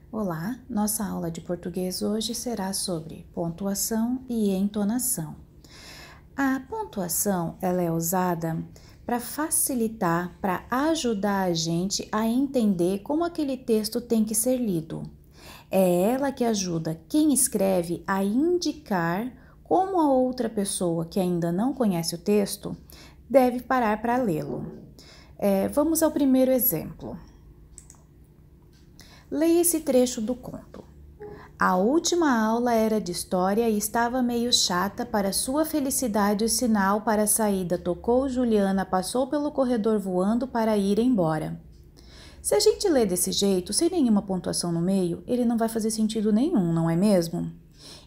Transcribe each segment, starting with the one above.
Olá, nossa aula de português hoje será sobre pontuação e entonação. A pontuação ela é usada para facilitar, para ajudar a gente a entender como aquele texto tem que ser lido. É ela que ajuda quem escreve a indicar como a outra pessoa que ainda não conhece o texto deve parar para lê-lo. Vamos ao primeiro exemplo. Leia esse trecho do conto. A última aula era de história e estava meio chata. Para sua felicidade, o sinal para a saída tocou. Juliana passou pelo corredor voando para ir embora. Se a gente lê desse jeito, sem nenhuma pontuação no meio, ele não vai fazer sentido nenhum, não é mesmo?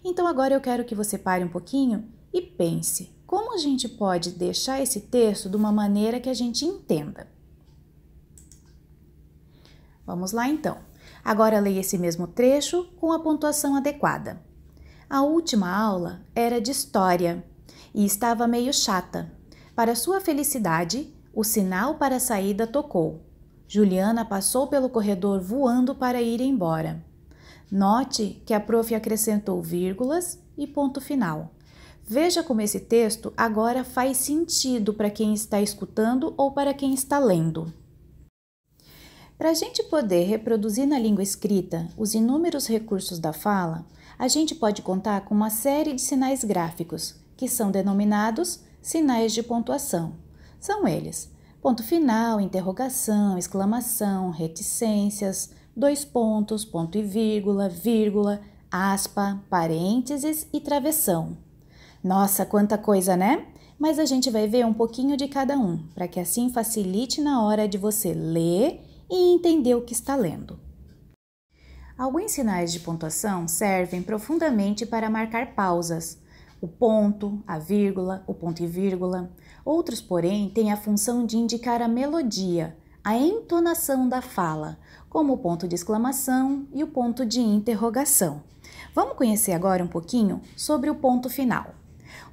Então agora eu quero que você pare um pouquinho e pense, como a gente pode deixar esse texto de uma maneira que a gente entenda? Vamos lá então. Agora leia esse mesmo trecho com a pontuação adequada. A última aula era de história e estava meio chata. Para sua felicidade, o sinal para a saída tocou. Juliana passou pelo corredor voando para ir embora. Note que a prof acrescentou vírgulas e ponto final. Veja como esse texto agora faz sentido para quem está escutando ou para quem está lendo. Para a gente poder reproduzir na língua escrita os inúmeros recursos da fala, a gente pode contar com uma série de sinais gráficos, que são denominados sinais de pontuação. São eles: ponto final, interrogação, exclamação, reticências, dois pontos, ponto e vírgula, aspa, parênteses e travessão. Nossa, quanta coisa, né? Mas a gente vai ver um pouquinho de cada um, para que assim facilite na hora de você ler e entender o que está lendo. Alguns sinais de pontuação servem profundamente para marcar pausas, o ponto, a vírgula, o ponto e vírgula. Outros, porém, têm a função de indicar a melodia, a entonação da fala, como o ponto de exclamação e o ponto de interrogação. Vamos conhecer agora um pouquinho sobre o ponto final.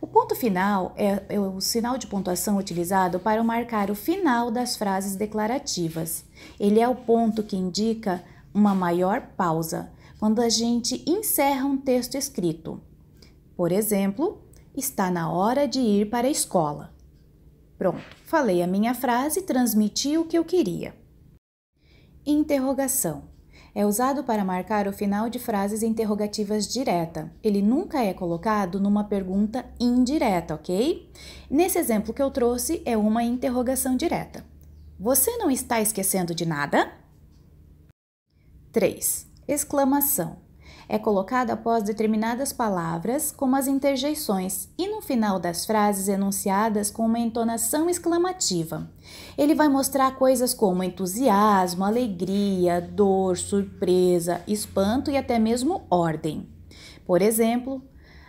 O ponto final é o sinal de pontuação utilizado para marcar o final das frases declarativas. Ele é o ponto que indica uma maior pausa, quando a gente encerra um texto escrito. Por exemplo, está na hora de ir para a escola. Pronto, falei a minha frase e transmiti o que eu queria. Interrogação. É usado para marcar o final de frases interrogativas direta. Ele nunca é colocado numa pergunta indireta, ok? Nesse exemplo que eu trouxe é uma interrogação direta. Você não está esquecendo de nada? 3. Exclamação. É colocado após determinadas palavras, como as interjeições, e no final das frases enunciadas com uma entonação exclamativa. Ele vai mostrar coisas como entusiasmo, alegria, dor, surpresa, espanto e até mesmo ordem. Por exemplo,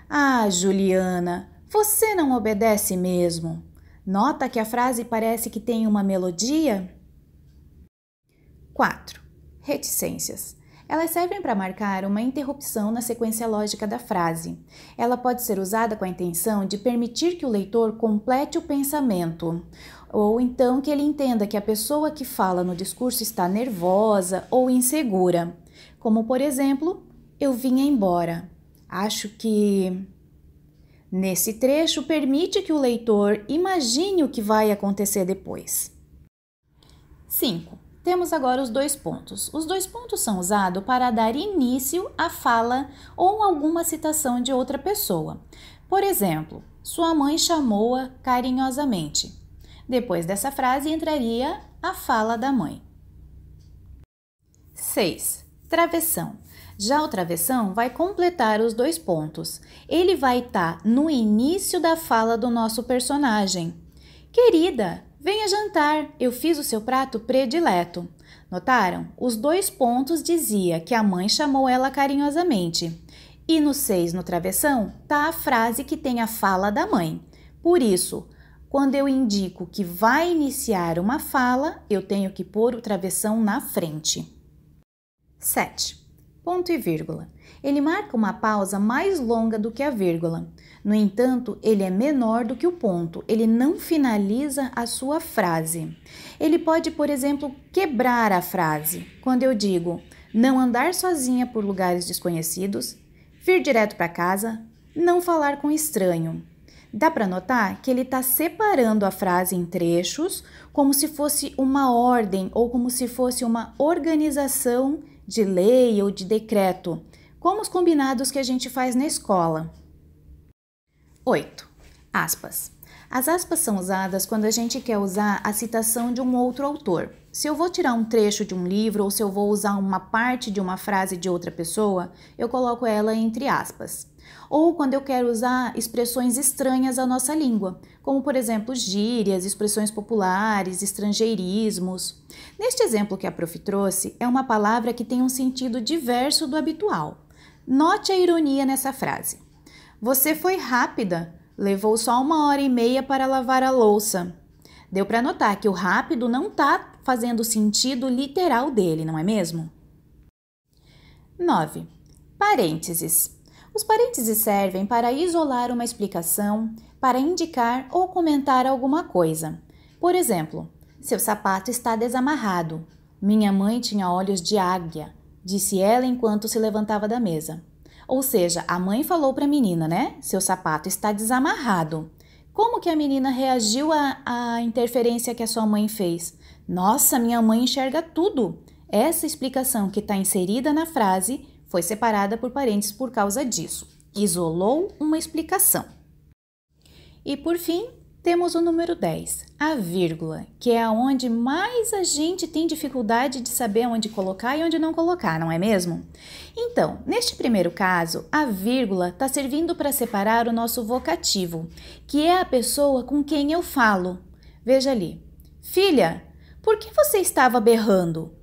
ah, Juliana, você não obedece mesmo? Nota que a frase parece que tem uma melodia? 4. Reticências. Elas servem para marcar uma interrupção na sequência lógica da frase. Ela pode ser usada com a intenção de permitir que o leitor complete o pensamento, ou então que ele entenda que a pessoa que fala no discurso está nervosa ou insegura. Como, por exemplo, eu vim embora. Acho que... Nesse trecho, permite que o leitor imagine o que vai acontecer depois. 5. Temos agora os dois pontos. Os dois pontos são usados para dar início à fala ou alguma citação de outra pessoa. Por exemplo, sua mãe chamou-a carinhosamente. Depois dessa frase entraria a fala da mãe. 6. Travessão. Já o travessão vai completar os dois pontos. Ele vai estar no início da fala do nosso personagem. Querida, venha jantar, eu fiz o seu prato predileto. Notaram? Os dois pontos dizia que a mãe chamou ela carinhosamente. E no 6, no travessão, está a frase que tem a fala da mãe. Por isso, quando eu indico que vai iniciar uma fala, eu tenho que pôr o travessão na frente. 7. Ponto e vírgula. Ele marca uma pausa mais longa do que a vírgula. No entanto, ele é menor do que o ponto. Ele não finaliza a sua frase. Ele pode, por exemplo, quebrar a frase. Quando eu digo, não andar sozinha por lugares desconhecidos, vir direto para casa, não falar com estranho. Dá para notar que ele está separando a frase em trechos, como se fosse uma ordem ou como se fosse uma organização de lei ou de decreto, como os combinados que a gente faz na escola. 8. Aspas. As aspas são usadas quando a gente quer usar a citação de um outro autor. Se eu vou tirar um trecho de um livro ou se eu vou usar uma parte de uma frase de outra pessoa, eu coloco ela entre aspas. Ou quando eu quero usar expressões estranhas à nossa língua, como por exemplo gírias, expressões populares, estrangeirismos. Neste exemplo que a prof trouxe, é uma palavra que tem um sentido diverso do habitual. Note a ironia nessa frase. Você foi rápida, levou só 1h30 para lavar a louça. Deu para notar que o rápido não está fazendo o sentido literal dele, não é mesmo? 9. Parênteses. Os parênteses servem para isolar uma explicação, para indicar ou comentar alguma coisa. Por exemplo, seu sapato está desamarrado. Minha mãe tinha olhos de águia, disse ela enquanto se levantava da mesa. Ou seja, a mãe falou para a menina, né? Seu sapato está desamarrado. Como que a menina reagiu à interferência que a sua mãe fez? Nossa, minha mãe enxerga tudo. Essa explicação que está inserida na frase foi separada por parênteses por causa disso. Isolou uma explicação. E por fim, temos o número 10, a vírgula, que é onde mais a gente tem dificuldade de saber onde colocar e onde não colocar, não é mesmo? Então, neste primeiro caso, a vírgula está servindo para separar o nosso vocativo, que é a pessoa com quem eu falo. Veja ali. Filha, por que você estava berrando?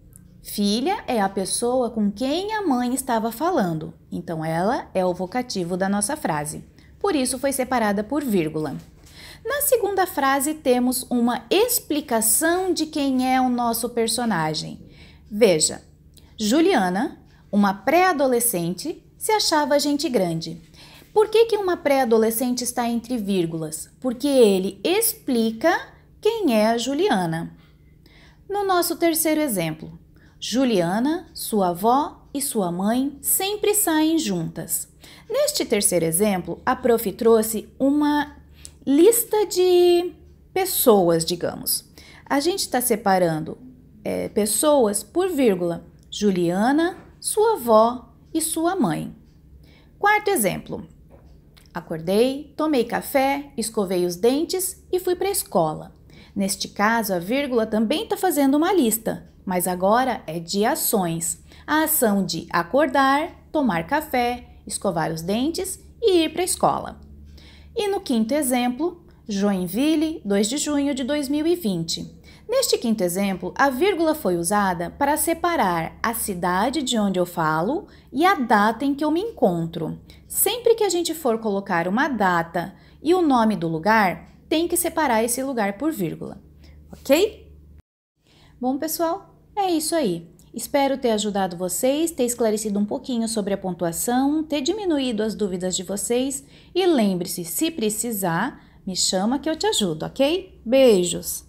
Filha é a pessoa com quem a mãe estava falando, então ela é o vocativo da nossa frase. Por isso foi separada por vírgula. Na segunda frase temos uma explicação de quem é o nosso personagem. Veja, Juliana, uma pré-adolescente, se achava gente grande. Por que uma pré-adolescente está entre vírgulas? Porque ele explica quem é a Juliana. No nosso terceiro exemplo, Juliana, sua avó e sua mãe sempre saem juntas. Neste terceiro exemplo, a prof trouxe uma lista de pessoas, digamos. A gente está separando pessoas por vírgula. Juliana, sua avó e sua mãe. Quarto exemplo. Acordei, tomei café, escovei os dentes e fui para a escola. Neste caso, a vírgula também está fazendo uma lista, mas agora é de ações. A ação de acordar, tomar café, escovar os dentes e ir para a escola. E no quinto exemplo, Joinville, 2 de junho de 2020. Neste quinto exemplo, a vírgula foi usada para separar a cidade de onde eu falo e a data em que eu me encontro. Sempre que a gente for colocar uma data e o nome do lugar, tem que separar esse lugar por vírgula, ok? Bom, pessoal, é isso aí. Espero ter ajudado vocês, ter esclarecido um pouquinho sobre a pontuação, ter diminuído as dúvidas de vocês e lembre-se, se precisar, me chama que eu te ajudo, ok? Beijos!